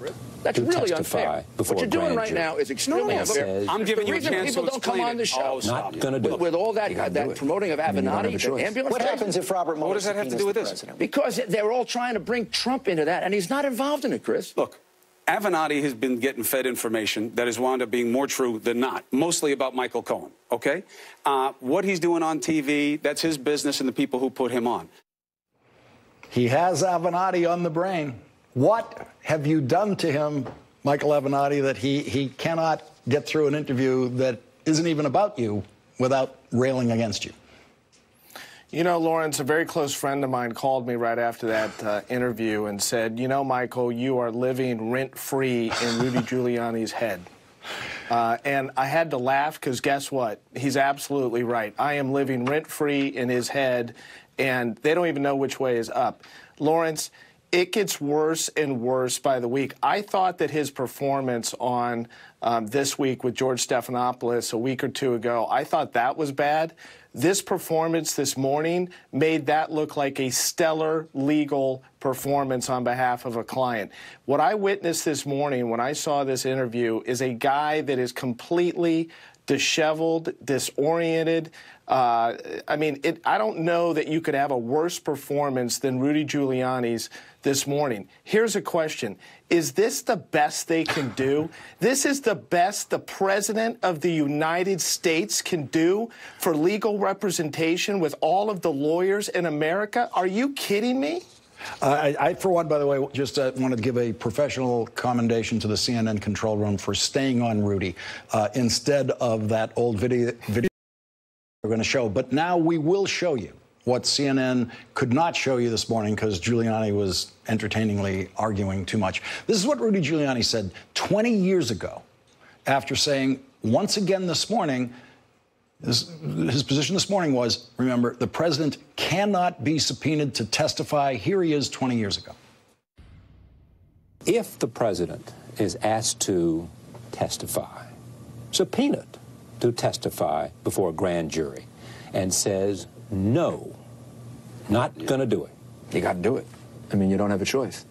Chris. That's really unfair. What you're doing right now is extremely unfair. I'm giving you a chance people to don't come on the show. Not going to do it. With all that promoting of Avenatti, the ambulance. What happens if Robert Mueller? What does that have to do with this? Because they're all trying to bring Trump into that, and he's not involved in it, Chris. Look, Avenatti has been getting fed information that has wound up being more true than not, mostly about Michael Cohen, okay? What he's doing on TV, that's his business and the people who put him on. He has Avenatti on the brain. What have you done to him, Michael Avenatti, that he cannot get through an interview that isn't even about you without railing against you? You know, Lawrence, a very close friend of mine called me right after that interview and said, you know, Michael, you are living rent-free in Rudy Giuliani's head. And I had to laugh because guess what? He's absolutely right. I am living rent-free in his head, and they don't even know which way is up. Lawrence, it gets worse and worse by the week. I thought that his performance on This Week with George Stephanopoulos a week or two ago, I thought that was bad. This performance this morning made that look like a stellar legal performance on behalf of a client. What I witnessed this morning when I saw this interview is a guy that is completely disheveled, disoriented. I mean, I don't know that you could have a worse performance than Rudy Giuliani's this morning. Here's a question. Is this the best they can do? This is the best the President of the United States can do for legal representation with all of the lawyers in America? Are you kidding me? I, for one, by the way, just wanted to give a professional commendation to the CNN control room for staying on Rudy instead of that old video we're going to show. But now we will show you what CNN could not show you this morning because Giuliani was entertainingly arguing too much. This is what Rudy Giuliani said 20 years ago after saying, once again this morning, his position this morning was, remember, the president cannot be subpoenaed to testify. Here he is 20 years ago. If the president is asked to testify, subpoenaed to testify before a grand jury, and says, no, not going to do it. You got to do it. I mean, you don't have a choice.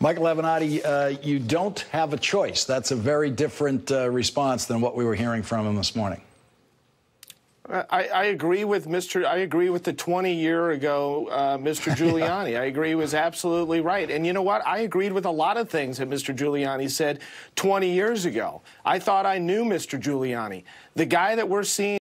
Michael Avenatti, you don't have a choice. That's a very different response than what we were hearing from him this morning. I agree with the 20-year ago Mr. Giuliani. I agree he was absolutely right. And you know what? I agreed with a lot of things that Mr. Giuliani said 20 years ago. I thought I knew Mr. Giuliani. The guy that we're seeing